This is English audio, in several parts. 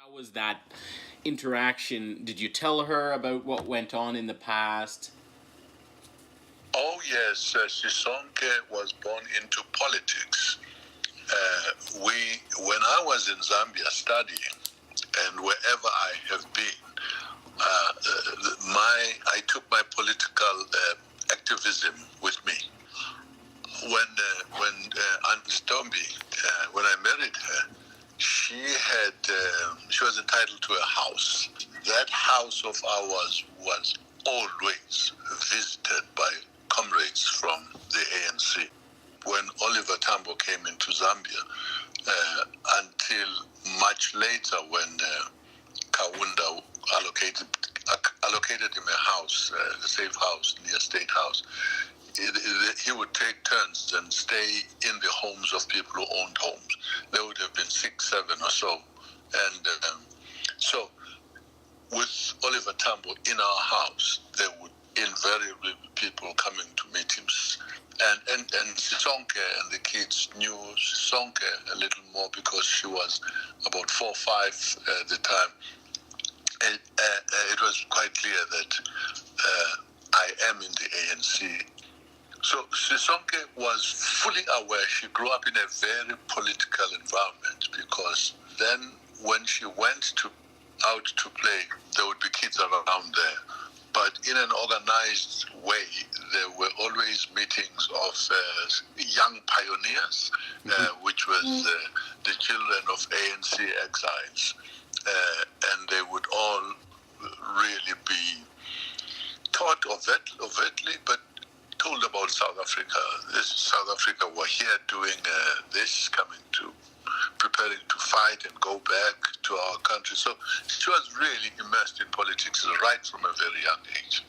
How was that interaction? Did you tell her about what went on in the past? Oh yes, Sisonke was born into politics. When I was in Zambia studying, and wherever I have been, I took my political activism with me. When Aunt Stombi, when I married her, she was entitled to a house. That house of ours was always visited by comrades from the ANC. When Oliver Tambo came into Zambia, until much later when Kaunda allocated him a house, a safe house near State House, he would take turns and stay in the homes of people who owned homes. There would have been 6, 7 or so. And so with Oliver Tambo in our house, there would invariably be people coming to meet him. And Sisonke and the kids knew Sisonke a little more because she was about 4 or 5 at the time. It was quite clear that I am in the ANC. So Sisonke was fully aware. She grew up in a very political environment because then when she went out to play, there would be kids around there. But in an organized way, there were always meetings of young pioneers, which was the children of ANC exiles. And they would all really be taught overtly, but told about South Africa. This South Africa were here doing this, preparing to fight and go back to our country. So she was really immersed in politics right from a very young age.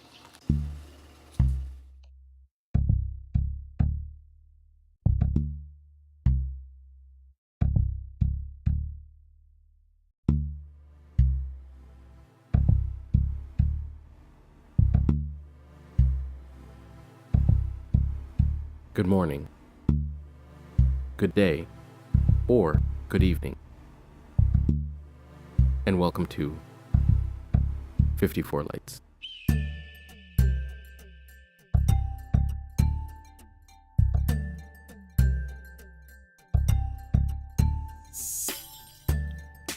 Good morning, good day, or good evening, and welcome to 54Lights.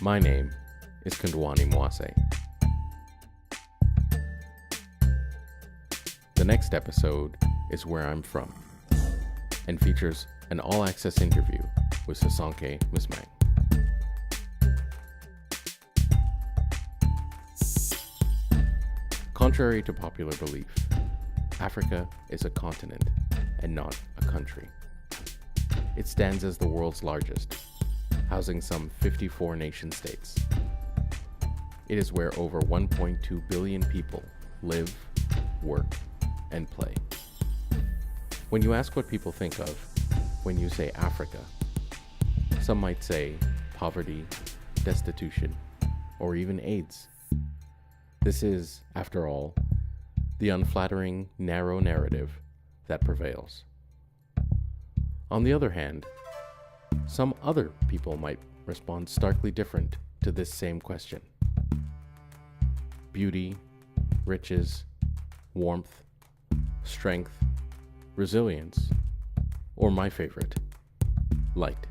My name is Kandwani Mwase. The next episode is Where I'm From, and features an all-access interview with Sisonke Msimang. Contrary to popular belief, Africa is a continent and not a country. It stands as the world's largest, housing some 54 nation-states. It is where over 1.2 billion people live, work, and play. When you ask what people think of when you say Africa, some might say poverty, destitution, or even AIDS. This is, after all, the unflattering, narrow narrative that prevails. On the other hand, some other people might respond starkly different to this same question. Beauty, riches, warmth, strength, resilience, or my favorite, light.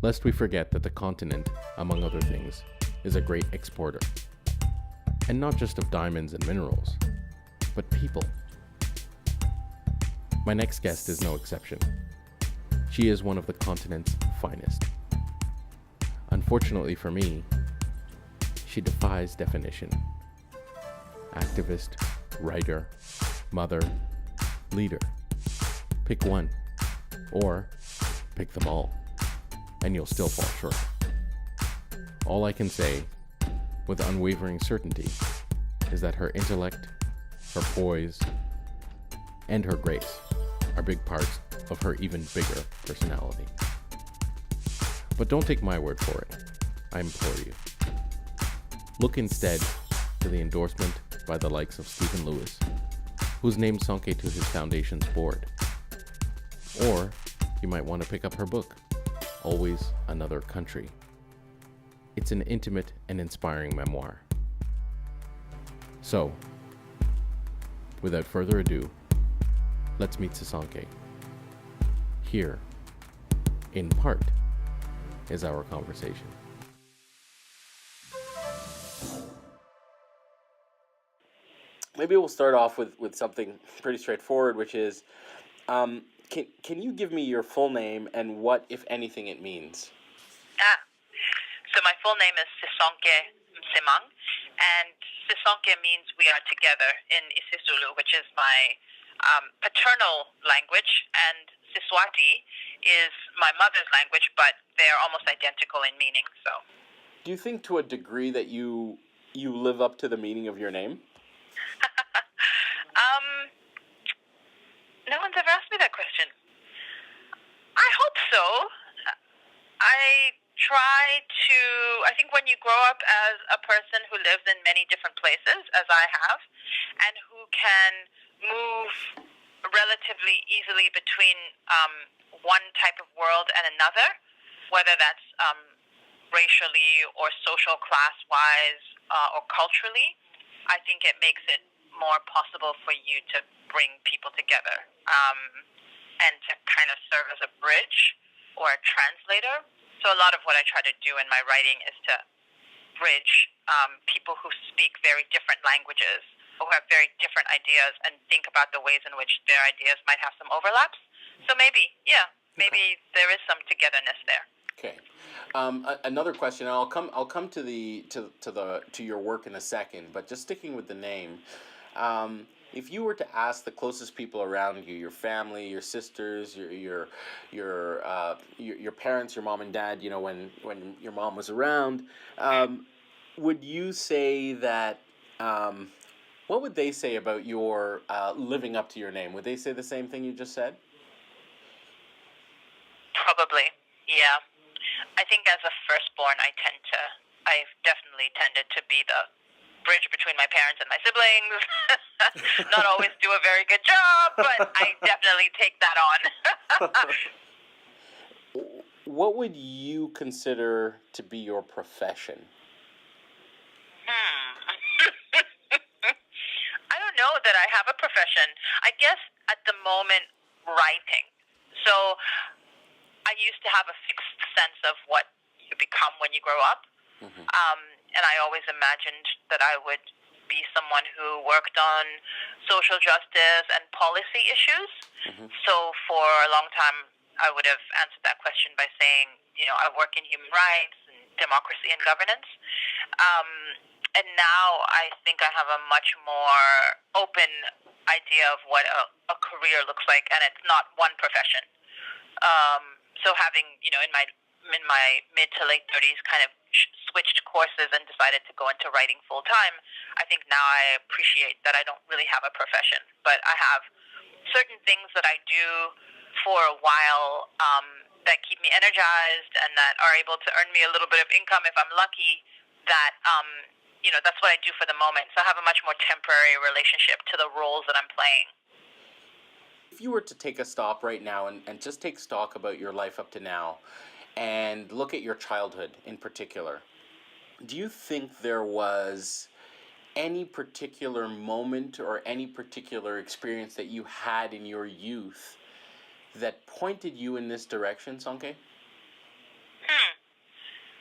Lest we forget that the continent, among other things, is a great exporter. And not just of diamonds and minerals, but people. My next guest is no exception. She is one of the continent's finest. Unfortunately for me, she defies definition. Activist, writer, mother, leader. Pick one, or pick them all, and you'll still fall short. All I can say, with unwavering certainty, is that her intellect, her poise, and her grace are big parts of her even bigger personality. But don't take my word for it, I implore you. Look instead to the endorsement by the likes of Stephen Lewis, who's named Sisonke to his foundation's board. Or you might want to pick up her book, Always Another Country. It's an intimate and inspiring memoir. So, without further ado, let's meet Sisonke. Here, in part, is our conversation. Maybe we'll start off with something pretty straightforward, which is, can you give me your full name and what, if anything, it means? So my full name is Sisonke Msimang, and Sisonke means we are together in isiZulu, which is my paternal language, and Siswati is my mother's language, but they're almost identical in meaning. So, Do you think to a degree that you live up to the meaning of your name? No one's ever asked me that question. I hope so. I think when you grow up as a person who lives in many different places, as I have, and who can move relatively easily between one type of world and another, whether that's racially or social class-wise or culturally, I think it makes it more possible for you to bring people together and to kind of serve as a bridge or a translator. So a lot of what I try to do in my writing is to bridge people who speak very different languages, who have very different ideas, and think about the ways in which their ideas might have some overlaps. So maybe there is some togetherness there. Okay. Another question. I'll come to your work in a second, but just sticking with the name. If you were to ask the closest people around you, your family, your sisters, your parents, your mom and dad, when your mom was around, would you say that? What would they say about your living up to your name? Would they say the same thing you just said? Probably, yeah. I think as a firstborn, I've definitely tended to be the bridge between my parents and my siblings. Not always do a very good job, but I definitely take that on. What would you consider to be your profession? I don't know that I have a profession. I guess at the moment, writing. So I used to have a fixed sense of what you become when you grow up. Mm-hmm. And I always imagined that I would be someone who worked on social justice and policy issues. Mm-hmm. So for a long time, I would have answered that question by saying, I work in human rights and democracy and governance. And now I think I have a much more open idea of what a career looks like, and it's not one profession. So having, in my mid to late 30s kind of switched courses and decided to go into writing full time, I think now I appreciate that I don't really have a profession, but I have certain things that I do for a while that keep me energized and that are able to earn me a little bit of income if I'm lucky, that, that's what I do for the moment. So I have a much more temporary relationship to the roles that I'm playing. If you were to take a stop right now and just take stock about your life up to now and look at your childhood in particular, do you think there was any particular moment or any particular experience that you had in your youth that pointed you in this direction, Sonke?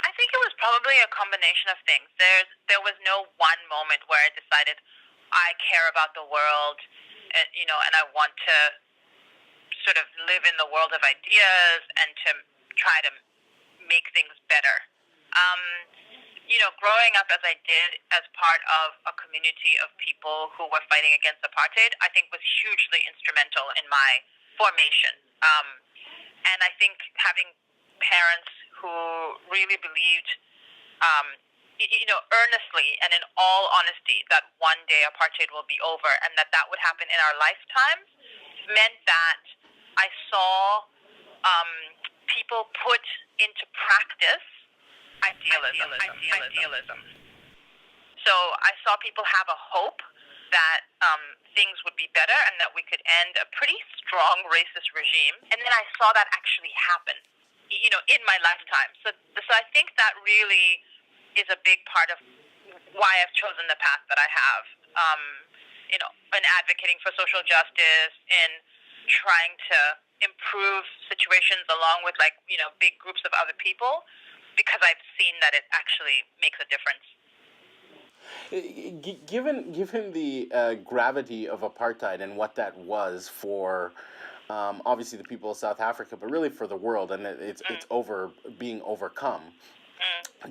I think it was probably a combination of things. There was no one moment where I decided I care about the world, and I want to sort of live in the world of ideas and to try to make things better. Growing up as I did as part of a community of people who were fighting against apartheid, I think was hugely instrumental in my formation. And I think having parents who really believed, earnestly and in all honesty that one day apartheid will be over and that would happen in our lifetimes meant that I saw people put into practice idealism. So I saw people have a hope that things would be better and that we could end a pretty strong racist regime. And then I saw that actually happen, in my lifetime. So I think that really is a big part of why I've chosen the path that I have. In advocating for social justice, in trying to improve situations along with big groups of other people, because I've seen that it actually makes a difference. Given the gravity of apartheid and what that was for obviously the people of South Africa, but really for the world, and it's being overcome.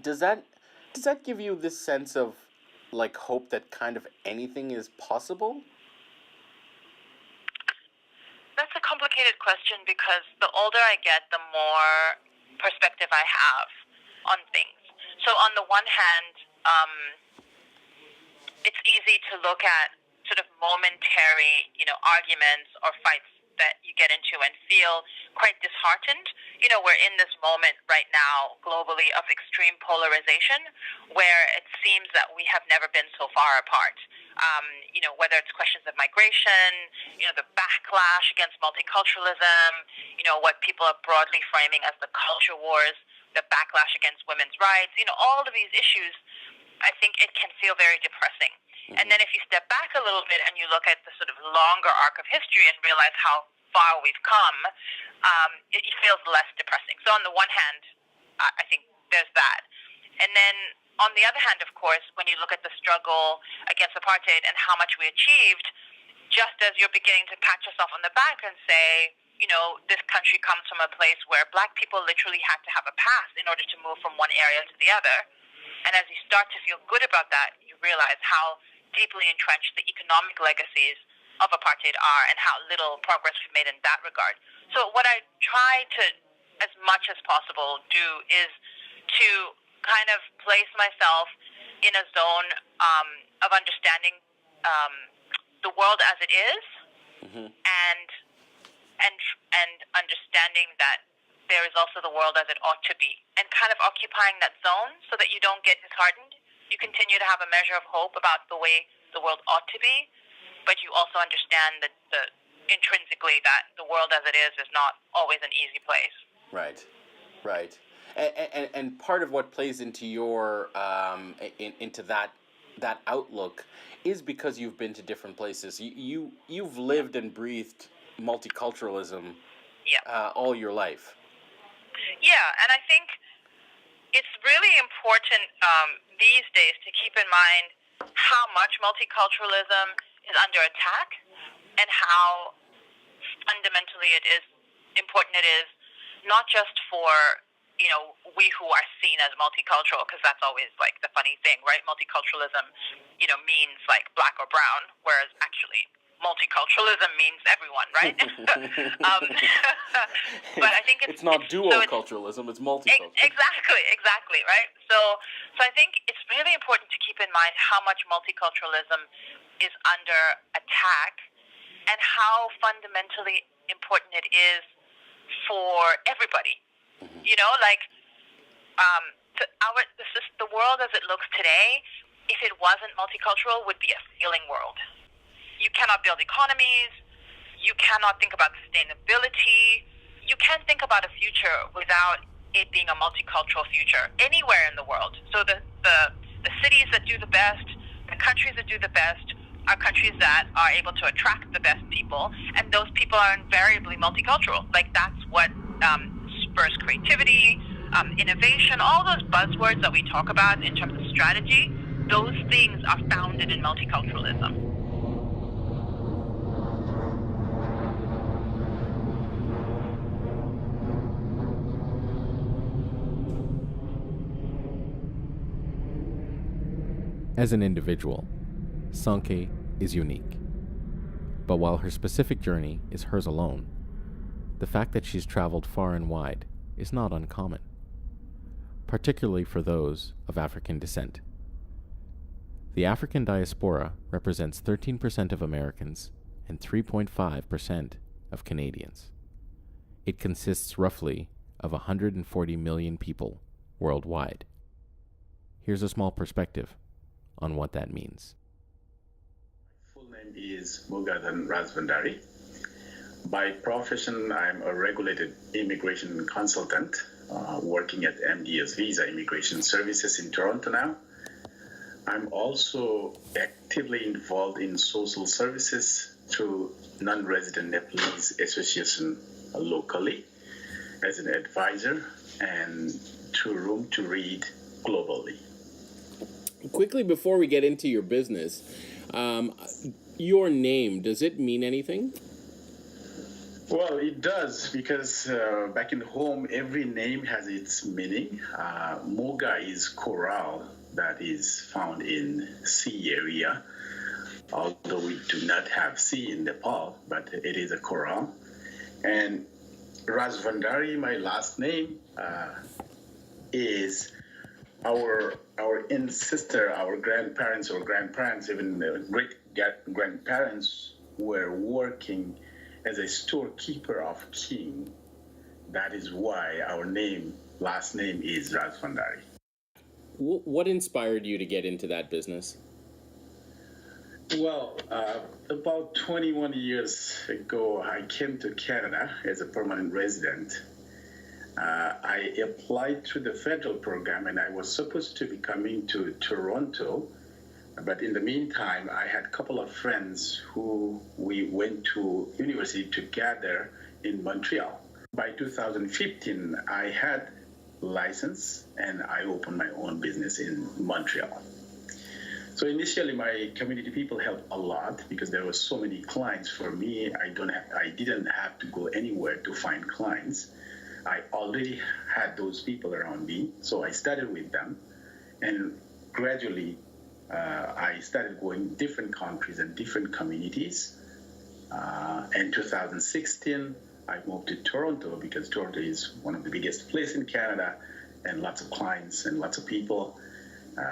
Does that give you this sense of hope that kind of anything is possible? That's a complicated question because the older I get, the more perspective I have on things. So on the one hand, it's easy to look at sort of momentary, arguments or fights that you get into and feel quite disheartened. We're in this moment right now globally of extreme polarization where it seems that we have never been so far apart. Whether it's questions of migration, the backlash against multiculturalism, what people are broadly framing as the culture wars, the backlash against women's rights, all of these issues, I think it can feel very depressing. And then if you step back a little bit and you look at the sort of longer arc of history and realize how far we've come, it feels less depressing. So on the one hand, I think there's that. And then on the other hand, of course, when you look at the struggle against apartheid and how much we achieved, just as you're beginning to pat yourself on the back and say, this country comes from a place where Black people literally had to have a pass in order to move from one area to the other. And as you start to feel good about that, you realize how deeply entrenched the economic legacies of apartheid are and how little progress we've made in that regard. So what I try to, as much as possible, do is to kind of place myself in a zone of understanding the world as it is, and understanding that there is also the world as it ought to be, and kind of occupying that zone so that you don't get disheartened. You continue to have a measure of hope about the way the world ought to be, but you also understand that intrinsically that the world as it is not always an easy place. Right. And part of what plays into your into that outlook is because you've been to different places. You've lived and breathed multiculturalism all your life. Yeah, and I think it's really important these days to keep in mind how much multiculturalism is under attack and how fundamentally important it is, not just for we who are seen as multicultural, because that's always the funny thing, right? Multiculturalism means black or brown, whereas actually multiculturalism means everyone, right? But I think it's not duoculturalism, it's multiculturalism. Exactly, right? So I think it's really important to keep in mind how much multiculturalism is under attack and how fundamentally important it is for everybody. The world as it looks today, if it wasn't multicultural, would be a failing world. You cannot build economies. You cannot think about sustainability. You can't think about a future without it being a multicultural future anywhere in the world. So the cities that do the best, the countries that do the best, are countries that are able to attract the best people, and those people are invariably multicultural. That's what spurs creativity, innovation, all those buzzwords that we talk about in terms of strategy. Those things are founded in multiculturalism. As an individual, Sisonke is unique. But while her specific journey is hers alone, the fact that she's traveled far and wide is not uncommon, particularly for those of African descent. The African diaspora represents 13% of Americans and 3.5% of Canadians. It consists roughly of 140 million people worldwide. Here's a small perspective on what that means. My full name is Mugadhan Razvandari. By profession, I'm a regulated immigration consultant working at MDS Visa Immigration Services in Toronto now. I'm also actively involved in social services through Non-Resident Nepalese Association locally as an advisor and through Room to Read globally. Quickly, before we get into your business, your name, does it mean anything? Well, it does, because back in home, every name has its meaning. Moga is coral that is found in sea area, although we do not have sea in Nepal, but it is a coral. And Rajvandari, my last name, is our ancestor, our grandparents, even great grandparents were working as a storekeeper of king. That is why our last name is Rajvandari. What inspired you to get into that business? Well, about 21 years ago, I came to Canada as a permanent resident. I applied to the federal program, and I was supposed to be coming to Toronto. But in the meantime, I had a couple of friends who we went to university together in Montreal. By 2015, I had license, and I opened my own business in Montreal. So initially, my community people helped a lot because there were so many clients for me. I didn't have to go anywhere to find clients. I already had those people around me, so I started with them, and gradually I started going different countries and different communities. In 2016, I moved to Toronto because Toronto is one of the biggest places in Canada, and lots of clients and lots of people.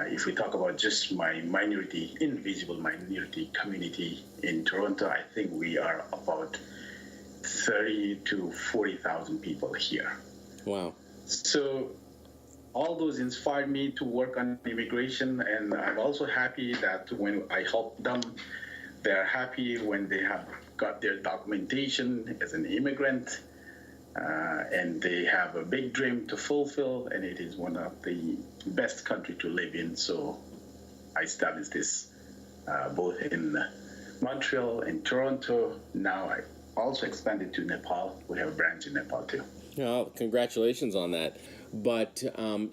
If we talk about just my invisible minority community in Toronto, I think we are about 30 to 40,000 people here. Wow. So all those inspired me to work on immigration, and I'm also happy that when I help them, they're happy when they have got their documentation as an immigrant, and they have a big dream to fulfill, and it is one of the best country to live in. So I established this both in Montreal and Toronto. Now I also expanded to Nepal. We have a branch in Nepal too. Well, congratulations on that. But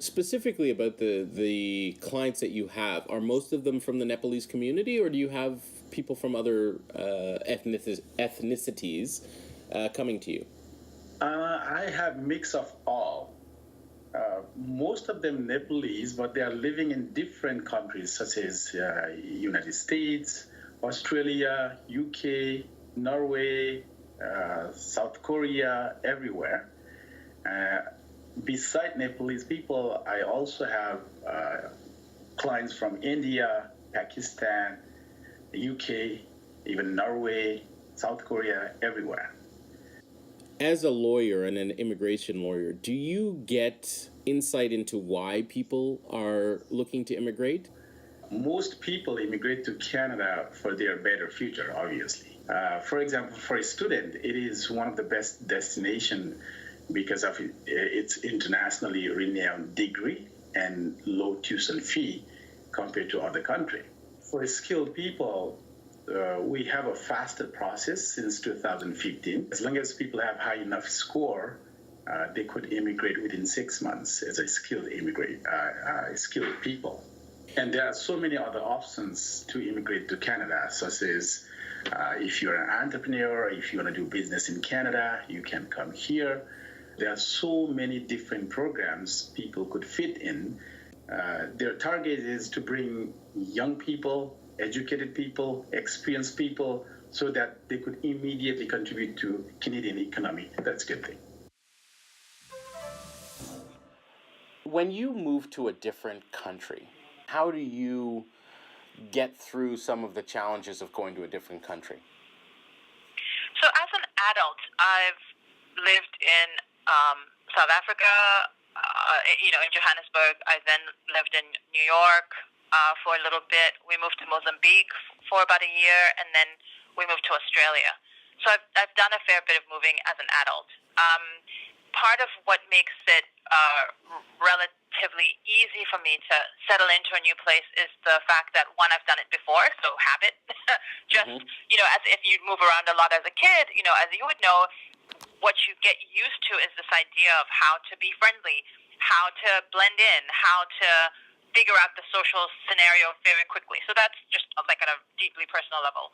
specifically about the clients that you have, are most of them from the Nepalese community, or do you have people from other ethnicities coming to you? I have mix of all. Most of them Nepalese, but they are living in different countries such as United States, Australia, UK, Norway, South Korea, everywhere. Beside Nepalese people, I also have clients from India, Pakistan, UK, even Norway, South Korea, everywhere. As a lawyer and an immigration lawyer, do you get insight into why people are looking to immigrate? Most people immigrate to Canada for their better future, obviously. For example, for a student, it is one of the best destinations because of its internationally renowned degree and low tuition fee compared to other countries. For skilled people, we have a faster process since 2015. As long as people have high enough score, they could immigrate within 6 months as a skilled people. And there are so many other options to immigrate to Canada, such as if you're an entrepreneur, if you want to do business in Canada, you can come here. There are so many different programs people could fit in. Their target is to bring young people, educated people, experienced people, so that they could immediately contribute to Canadian economy. That's a good thing. When you move to a different country, how do you get through some of the challenges of going to a different country? So as an adult, I've lived in South Africa, in Johannesburg. I then lived in New York for a little bit. We moved to Mozambique for about a year, and then we moved to Australia. So I've done a fair bit of moving as an adult. part of what makes it relatively easy for me to settle into a new place is the fact that, one, I've done it before, so habit. Just, as if you move around a lot as a kid, as you would know, what you get used to is this idea of how to be friendly, how to blend in, how to figure out the social scenario very quickly. So that's just like at a deeply personal level.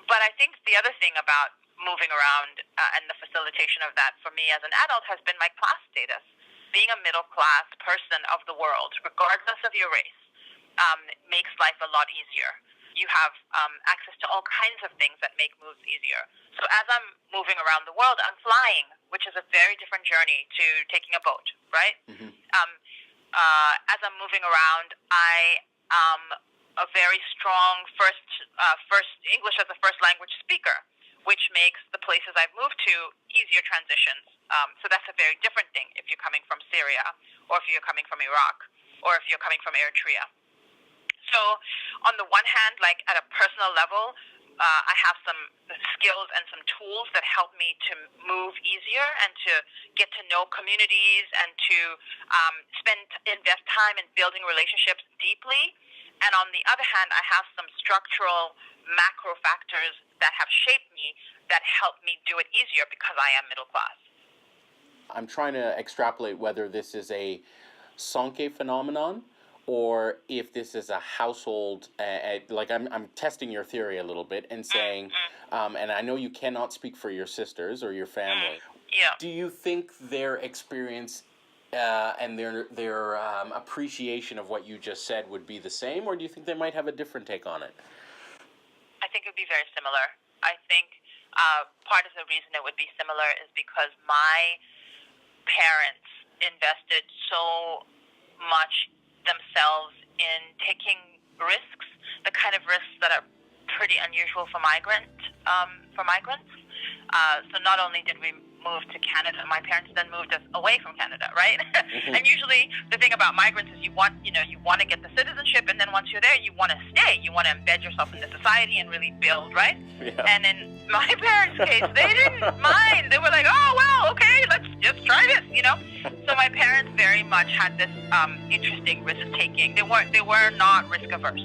But I think the other thing about moving around and the facilitation of that for me as an adult has been my class status. Being a middle-class person of the world, regardless of your race, makes life a lot easier. You have access to all kinds of things that make moves easier. So as I'm moving around the world, I'm flying, which is a very different journey to taking a boat, right? Mm-hmm. As I'm moving around, I am a very strong first English as a first language speaker, which makes the places I've moved to easier transitions. So that's a very different thing if you're coming from Syria, or if you're coming from Iraq, or if you're coming from Eritrea. So on the one hand, like at a personal level, I have some skills and some tools that help me to move easier and to get to know communities and to invest time in building relationships deeply. And on the other hand, I have some structural macro factors that have shaped me that help me do it easier because I am middle class. I'm trying to extrapolate whether this is a Sisonke phenomenon or if this is a household, like I'm testing your theory a little bit and saying, and I know you cannot speak for your sisters or your family. Yeah. Do you think their experience and their appreciation of what you just said would be the same, or do you think they might have a different take on it? I think it would be very similar. I think part of the reason it would be similar is because my parents invested so much themselves in taking risks, the kind of risks that are pretty unusual for migrants. So not only did we move to Canada, my parents then moved us away from Canada, right? Mm-hmm. And usually the thing about migrants is you want to get the citizenship, and then once you're there, you want to stay. You want to embed yourself in the society and really build, right? Yeah. And in my parents' case, they didn't mind. They were like, oh, well, okay, let's just try this, So my parents very much had this interesting risk-taking. They were not risk-averse.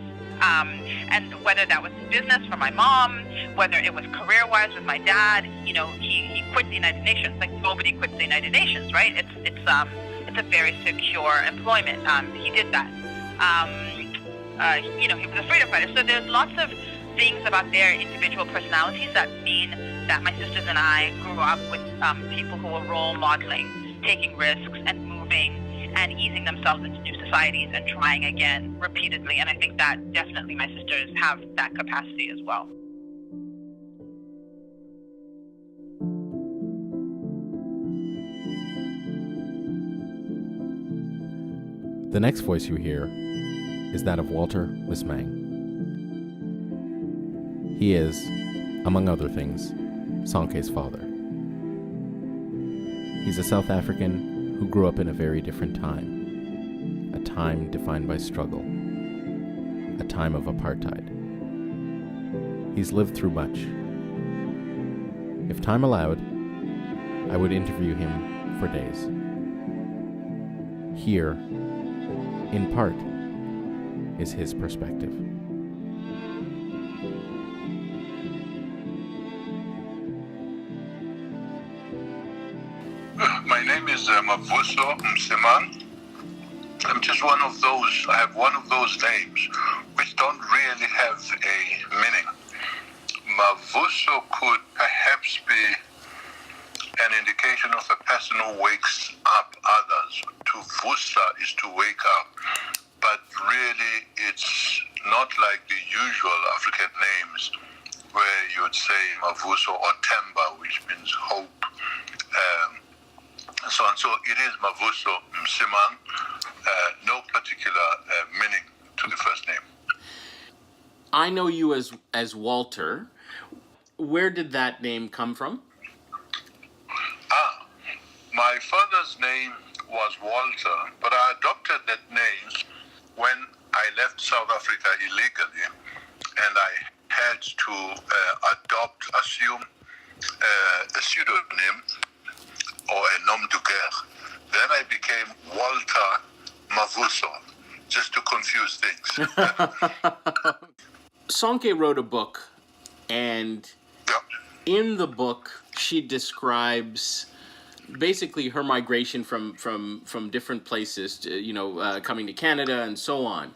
And whether that was business for my mom, whether it was career-wise with my dad, he quit the United Nations. Like nobody quits the United Nations, right? It's a very secure employment. He did that. He was a freedom fighter. So there's lots of things about their individual personalities that mean that my sisters and I grew up with people who were role modeling, taking risks and moving and easing themselves into new societies and trying again repeatedly. And I think that definitely my sisters have that capacity as well. The next voice you hear is that of Walter Msimang. He is, among other things, Sisonke's father. He's a South African who grew up in a very different time, a time defined by struggle, a time of apartheid. He's lived through much. If time allowed, I would interview him for days. Here, in part, is his perspective. My name is Sisonke Msimang. I'm just one of those. I have one of those names which don't really have a meaning. Mavuso could perhaps be an indication of a person who wakes up others. To vusa is to wake up. But really, it's not like the usual African names where you would say Mavuso or Temba, which means hope. So on. So it is Mavuso Msimang, no particular meaning to the first name. I know you as Walter. Where did that name come from? My father's name was Walter, but I adopted that name when I left South Africa illegally, and I had to assume a pseudonym or a nom de just to confuse things. Sisonke wrote a book, and Yeah. in the book, she describes basically her migration from different places, to, coming to Canada and so on.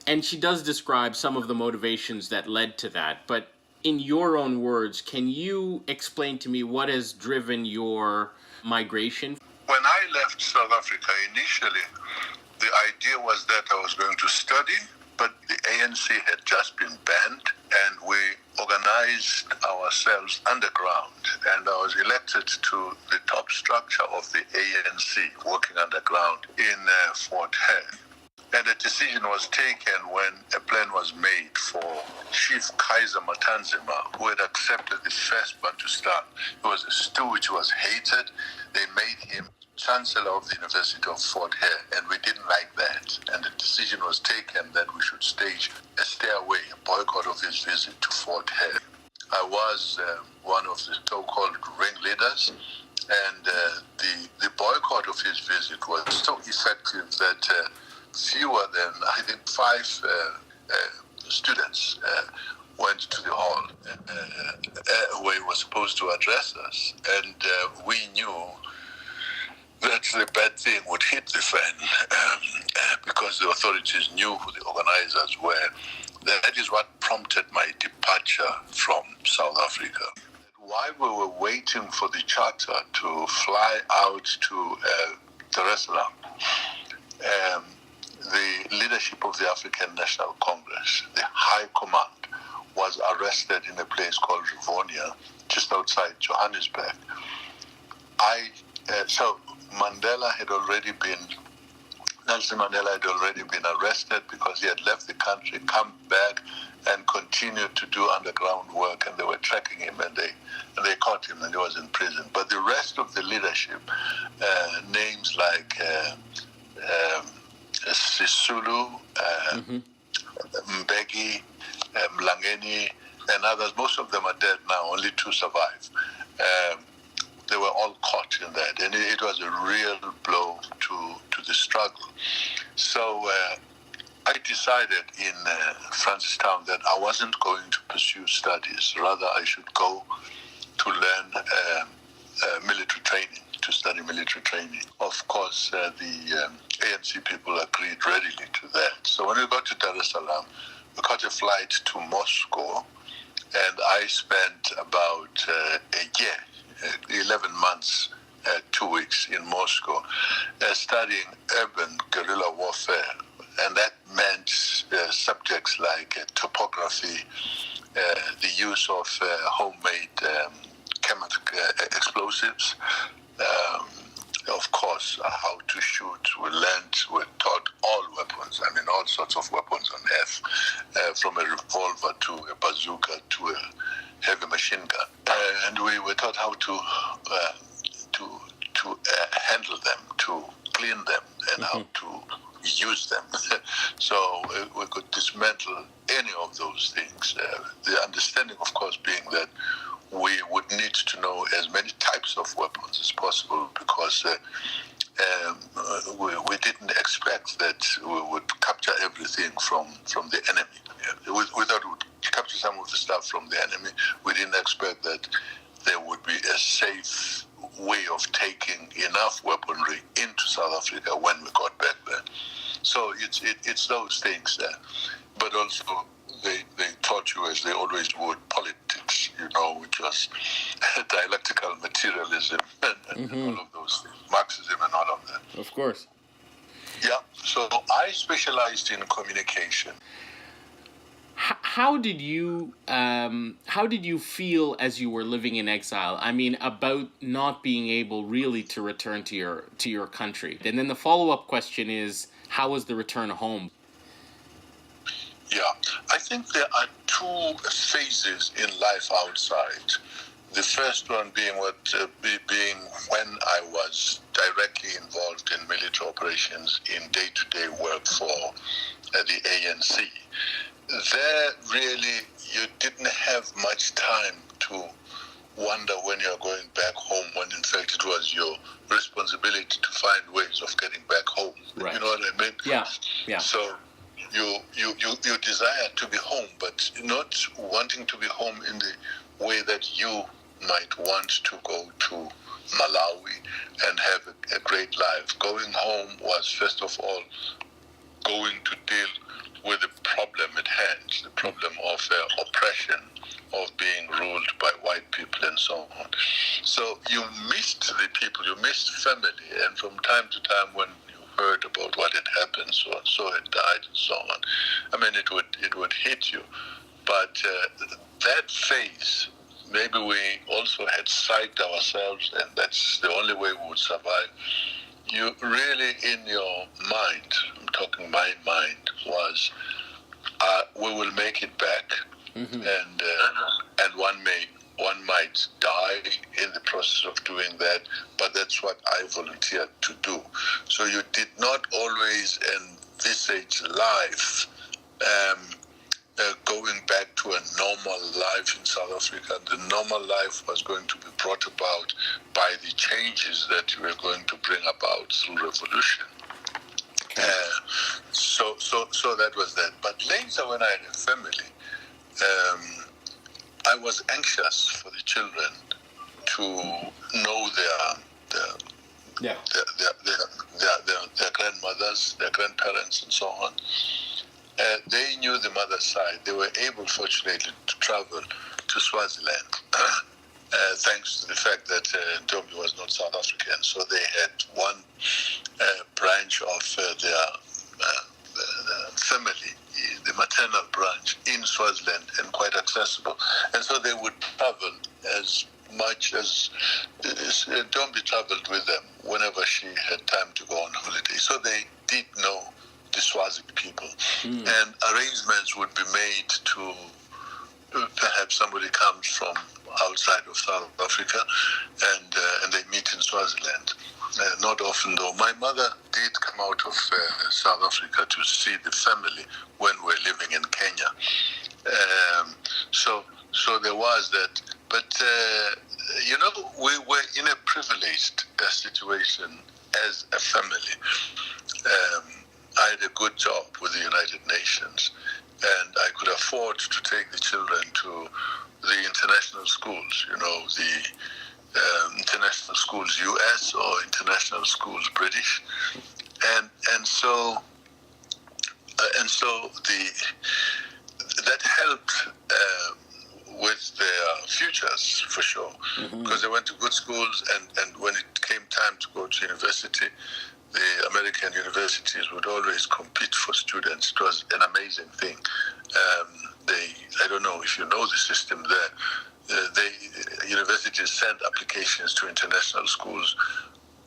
And she does describe some of the motivations that led to that. But in your own words, can you explain to me what has driven your migration? When I left South Africa, initially, the idea was that I was going to study, but the ANC had just been banned, and we organized ourselves underground, and I was elected to the top structure of the ANC, working underground in Fort Hare. And a decision was taken when a plan was made for Chief Kaiser Matanzima, who had accepted the first Bantustan. He was a steward, he was hated. They made him Chancellor of the University of Fort Hare, and we didn't like that. And the decision was taken that we should stage a stay away, a boycott of his visit to Fort Hare. I was one of the so-called ringleaders, and the boycott of his visit was so effective that fewer than, I think, 5 students went to the hall where he was supposed to address us. And we knew that the bad thing would hit the fan because the authorities knew who the organizers were. That is what prompted my departure from South Africa. While we were waiting for the charter to fly out to Dar es Salaam, the leadership of the African National Congress, the High Command, was arrested in a place called Rivonia, just outside Johannesburg. So Nelson Mandela had already been arrested because he had left the country, come back, and continued to do underground work, and they were tracking him, and they caught him, and he was in prison. But the rest of the leadership, names like Sisulu, Mbeki, Mlangeni, and others, most of them are dead now, only 2 survive. They were all caught in that, and it was a real blow to the struggle. So I decided in Francistown that I wasn't going to pursue studies. Rather, I should go to learn military training, to study military training. Of course, the ANC people agreed readily to that. So when we got to Dar es Salaam, we caught a flight to Moscow, and I spent about a year, 11 months, 2 weeks in Moscow, studying urban guerrilla warfare. And that meant subjects like topography, the use of homemade chemical explosives, of course, how to shoot. We taught all weapons, all sorts of weapons on earth, from a revolver to a bazooka to a heavy machine gun. And we were taught how to handle them, to clean them, and how to use them. So we could dismantle any of those things. The understanding, of course, being that we would need to know as many types of weapons as possible, because we didn't expect that we would capture everything from the enemy. We thought we would capture some of the stuff from the enemy. We didn't expect that there would be a safe way of taking enough weaponry into South Africa when we got back there. So it's those things there. But also they taught you, as they always would, politics, which was dialectical materialism and all of those things, Marxism and all of that. Of course. Yeah, so I specialized in communication. How did you feel as you were living in exile? About not being able really to return to your country. And then the follow-up question is, how was the return home? Yeah, I think there are 2 phases in life outside. The first one being being when I was directly involved in military operations in day-to-day work for the ANC. There, really, you didn't have much time to wonder when you're going back home, when in fact it was your responsibility to find ways of getting back home. Right. You know what I mean? Yeah. So you desire to be home, but not wanting to be home in the way that you might want to go to Malawi and have a great life. Going home was, first of all, going to deal with the problem at hand, the problem of oppression, of being ruled by white people and so on. So you missed the people, you missed family, and from time to time when you heard about what had happened, so had died and so on, I mean, it would hit you. But that phase, maybe we also had psyched ourselves, and that's the only way we would survive. You really, in your mind, I'm talking my mind, was we will make it back, and one might die in the process of doing that, but that's what I volunteered to do. So you did not always envisage life going back to a normal life in South Africa. The normal life was going to be brought about by the changes that you were going to bring about through revolution. So that was that. But later, when I had a family, I was anxious for the children to know their grandmothers, their grandparents, and so on. They knew the mother's side. They were able, fortunately, to travel to Swaziland, thanks to the fact that Ntombi was not South African. So they had one branch of their family, the maternal branch, in Swaziland, and quite accessible. And so they would travel as much as Ntombi traveled with them whenever she had time to go on holiday. So they did know the Swazi people, and arrangements would be made to perhaps somebody comes from outside of South Africa, and they meet in Swaziland. Not often, though. My mother did come out of South Africa to see the family when we were living in Kenya. So there was that. But, we were in a privileged situation as a family. I had a good job with the United Nations, and I could afford to take the children to the international schools, the international schools US or international schools British, and so that helped with their futures for sure, because they went to good schools, and when it came time to go to university, the American universities would always compete for students. It was an amazing thing. I don't know if you know the system there. Universities send applications to international schools,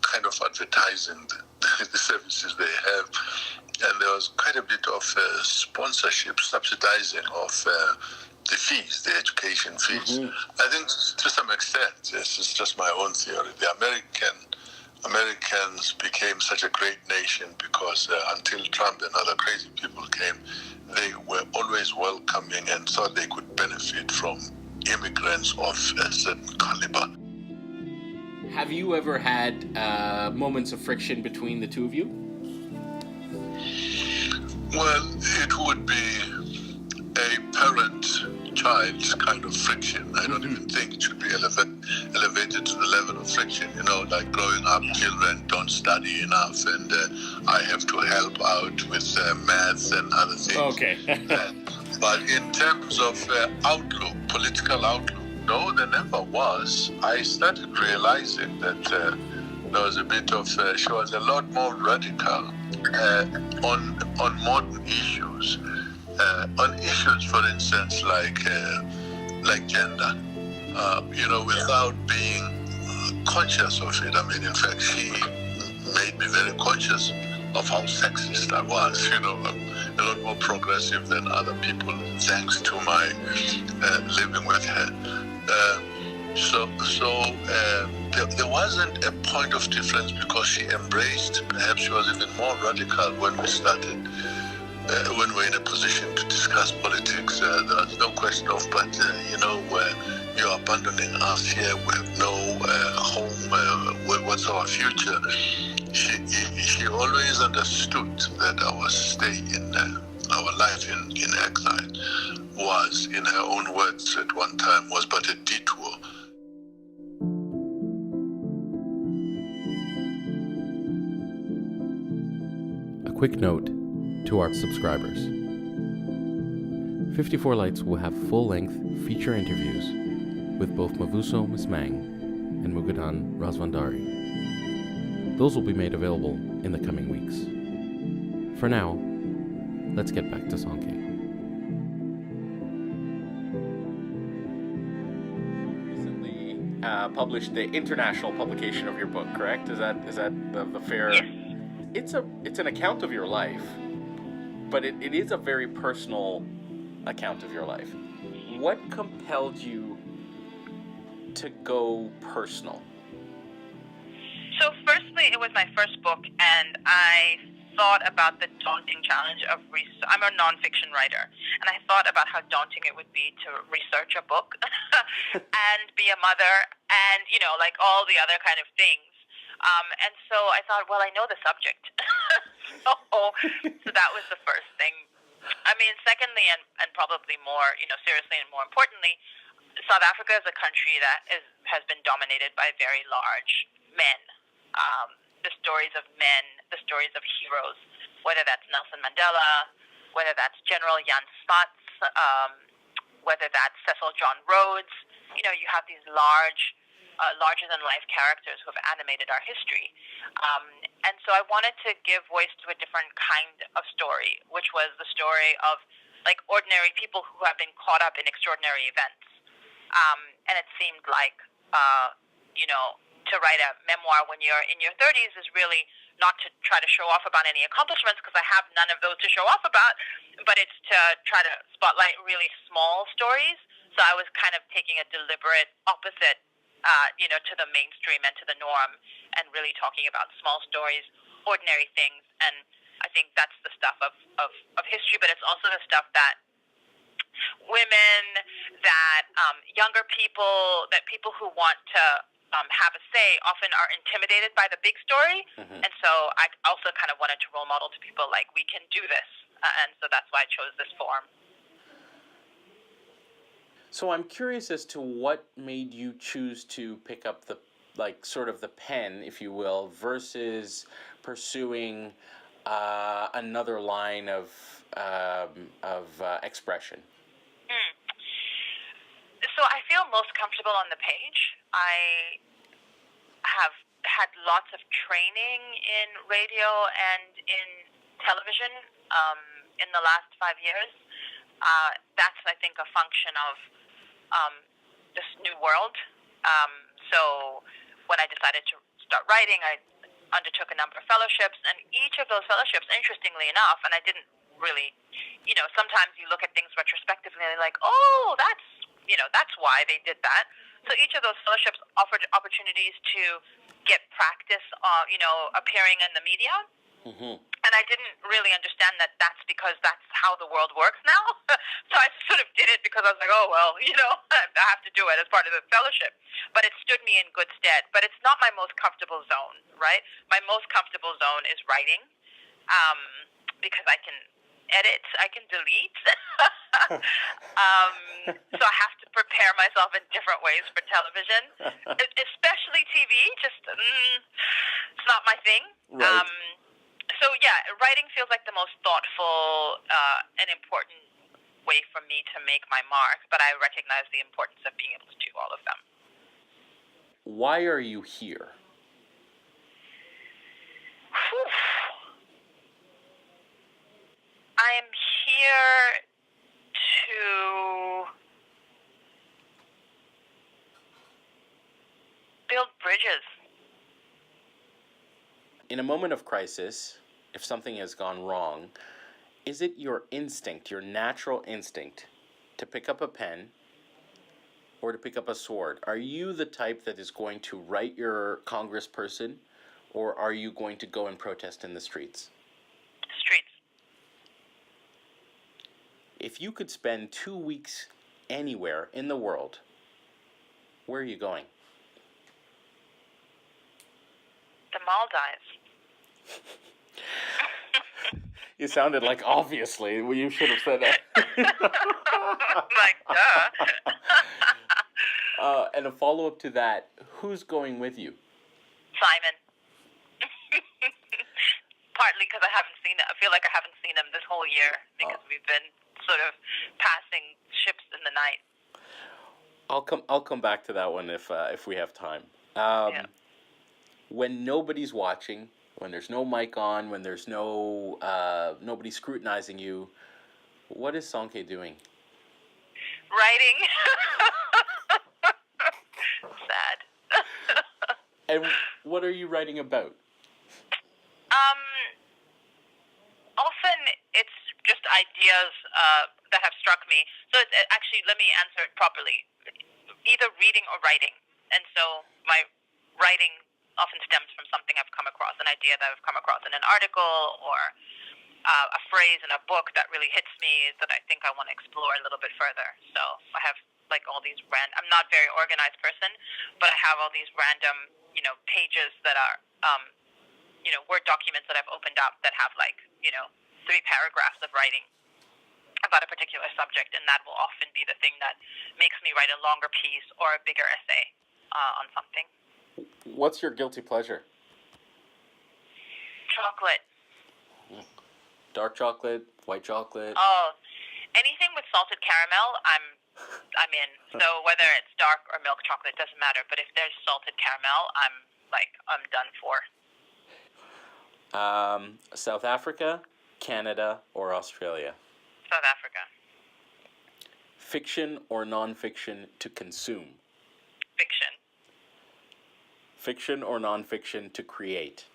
kind of advertising the services they have. And there was quite a bit of sponsorship, subsidizing of the fees, the education fees. I think to some extent, this is just my own theory, the Americans became such a great nation because until Trump and other crazy people came, they were always welcoming and thought they could benefit from immigrants of a certain caliber. Have you ever had moments of friction between the two of you? Well, it would be a parent-child kind of friction. I don't even think it should be elevated to the level of friction. Like growing up, children don't study enough, and I have to help out with math and other things. Okay. But in terms of outlook, political outlook, no, there never was. I started realizing that there was a bit of, she was a lot more radical on modern issues. On issues, for instance, like gender, without being conscious of it. I mean, in fact, she made me very conscious of how sexist I was, a lot more progressive than other people, thanks to my living with her. There wasn't a point of difference because she embraced, perhaps she was even more radical when we started, when we're in a position to discuss politics. There was no question of, but, you're abandoning us here. We have no home. What's our future? She always understood that our stay in our life in exile was, in her own words at one time, was but a detour. A quick note to our subscribers. 54 Lights will have full-length feature interviews with both Sisonke Msimang and Mugadan Razvandari. Those will be made available in the coming weeks. For now, let's get back to Sisonke. Recently published the international publication of your book, correct? Is that the fair? Yes. It's an account of your life, but it is a very personal account of your life. What compelled you to go personal? So firstly, it was my first book, and I thought about the daunting challenge of I'm a nonfiction writer, and I thought about how daunting it would be to research a book and be a mother and, like all the other kind of things. And so I thought, well, I know the subject. so that was the first thing. I mean, secondly, and probably more, seriously and more importantly, South Africa is a country that has been dominated by very large men. The stories of men, the stories of heroes, whether that's Nelson Mandela, whether that's General Jan Smuts, whether that's Cecil John Rhodes. You have these larger-than-life characters who have animated our history. And so I wanted to give voice to a different kind of story, which was the story of ordinary people who have been caught up in extraordinary events. And it seemed like, to write a memoir when you're in your 30s is really not to try to show off about any accomplishments, because I have none of those to show off about, but it's to try to spotlight really small stories. So I was kind of taking a deliberate opposite to the mainstream and to the norm, and really talking about small stories, ordinary things. And I think that's the stuff of history, but it's also the stuff that women, that younger people, that people who want to have a say often are intimidated by the big story. Mm-hmm. And so I also kind of wanted to role model to people we can do this. And so that's why I chose this form. So I'm curious as to what made you choose to pick up the sort of the pen, if you will, versus pursuing another line of expression. So I feel most comfortable on the page. I have had lots of training in radio and in television in the last 5 years. That's, I think, a function of this new world. So when I decided to start writing, I undertook a number of fellowships, and each of those fellowships, interestingly enough, and I didn't really, sometimes you look at things retrospectively and you're like, oh, that's why they did that. So each of those fellowships offered opportunities to get practice, appearing in the media. Mm-hmm. And I didn't really understand that that's because that's how the world works now. So I sort of did it because I was like, oh, well, I have to do it as part of the fellowship. But it stood me in good stead. But it's not my most comfortable zone, right? My most comfortable zone is writing, because I can edit, I can delete. So I have to prepare myself in different ways for television, especially TV. It's not my thing. Right. So yeah, writing feels like the most thoughtful and important way for me to make my mark, but I recognize the importance of being able to do all of them. Why are you here? I am here to build bridges. In a moment of crisis, if something has gone wrong, is it your instinct, your natural instinct, to pick up a pen or to pick up a sword? Are you the type that is going to write your congressperson, or are you going to go and protest in the streets? Streets. If you could spend 2 weeks anywhere in the world, Where are you going? The Maldives. You sounded like obviously. Well, you should have said that. Like, duh. And a follow-up to that, who's going with you? Simon. Partly because I haven't seen it. I feel like I haven't seen him this whole year because we've been sort of passing ships in the night. I'll come back to that one if we have time. Yeah. When nobody's watching, when there's no mic on, when there's no nobody scrutinizing you, what is Sisonke doing? Writing. Sad. And what are you writing about? Often it's just ideas that have struck me. So it's, actually, let me answer it properly. Either reading or writing. And so my writing often stems from something I've come across, an idea that I've come across in an article or a phrase in a book that really hits me that I think I want to explore a little bit further. So I have like all these I'm not a very organized person, but I have all these random, pages that are, Word documents that I've opened up that have 3 paragraphs of writing about a particular subject, and that will often be the thing that makes me write a longer piece or a bigger essay on something. What's your guilty pleasure? Chocolate. Dark chocolate, white chocolate. Oh, anything with salted caramel, I'm in. So whether it's dark or milk chocolate doesn't matter. But if there's salted caramel, I'm done for. South Africa, Canada, or Australia? South Africa. Fiction or non-fiction to consume? Fiction. Fiction or non-fiction to create?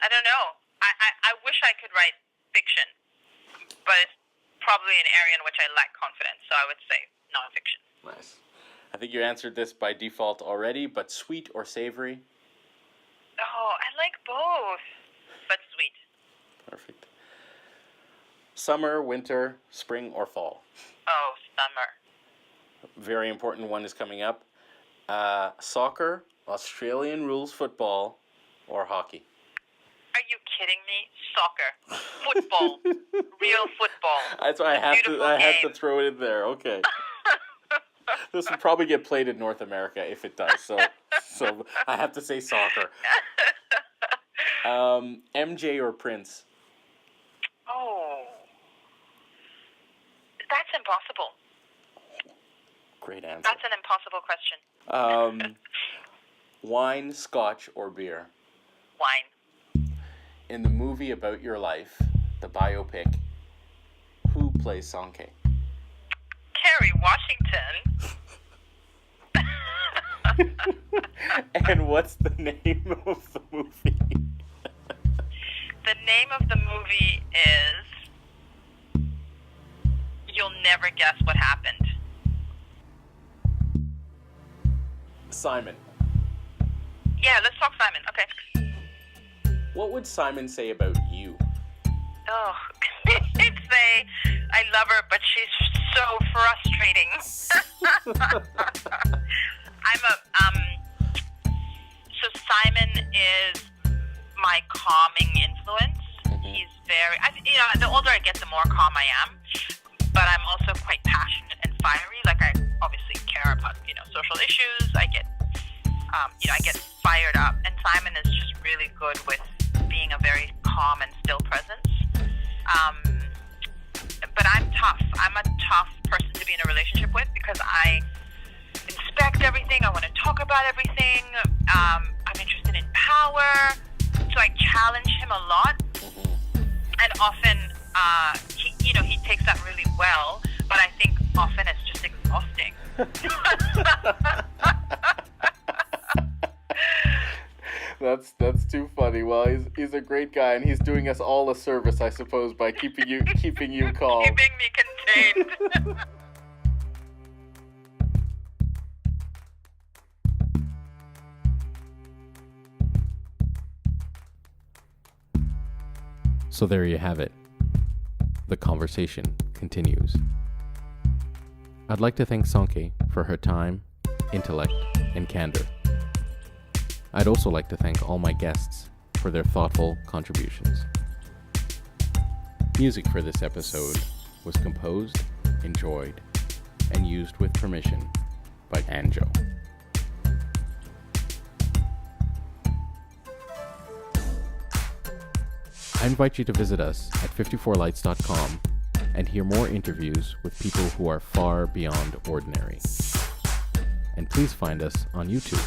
I don't know. I wish I could write fiction, but it's probably an area in which I lack confidence, so I would say non-fiction. Nice. I think you answered this by default already, but sweet or savory? Oh, I like both, but sweet. Perfect. Summer, winter, spring, or fall? Oh, summer. Very important one is coming up. Soccer, Australian rules football, or hockey? Are you kidding me? Soccer. Football. Real football. That's why I have to throw it in there. Okay. This will probably get played in North America if it does. So I have to say soccer. MJ or Prince? Oh. That's impossible. Great answer. That's an impossible question. Wine, scotch, or beer? Wine. In the movie about your life, the biopic, who plays Sisonke? Kerry Washington. And what's the name of the movie? The name of the movie is You'll Never Guess What Happened. Simon. Yeah, let's talk Simon. Okay. What would Simon say about you? Oh, he'd say, I love her, but she's so frustrating. So Simon is my calming influence. He's very, the older I get, the more calm I am. But I'm also quite passionate and fiery. Like, I obviously care about, social issues. I get fired up. And Simon is just really good with being a very calm and still presence. But I'm tough. I'm a tough person to be in a relationship with because I inspect everything. I want to talk about everything. I'm interested in power. So I challenge him a lot. And often, he takes that really well. But I think often it's just exhausting. That's too funny. Well, he's a great guy, and he's doing us all a service, I suppose, by keeping you calm. Keeping me contained. So there you have it. The conversation continues. I'd like to thank Sisonke for her time, intellect, and candor. I'd also like to thank all my guests for their thoughtful contributions. Music for this episode was composed, enjoyed, and used with permission by Anjo. I invite you to visit us at 54lights.com and hear more interviews with people who are far beyond ordinary. And please find us on YouTube.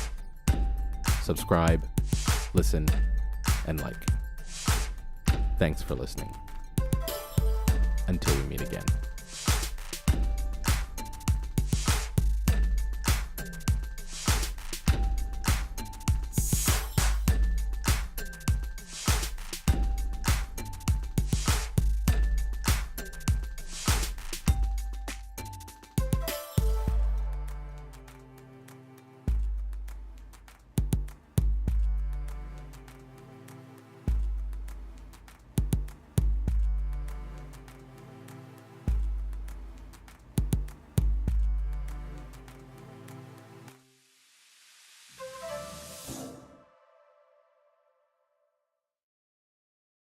Subscribe, listen, and like. Thanks for listening. Until we meet again.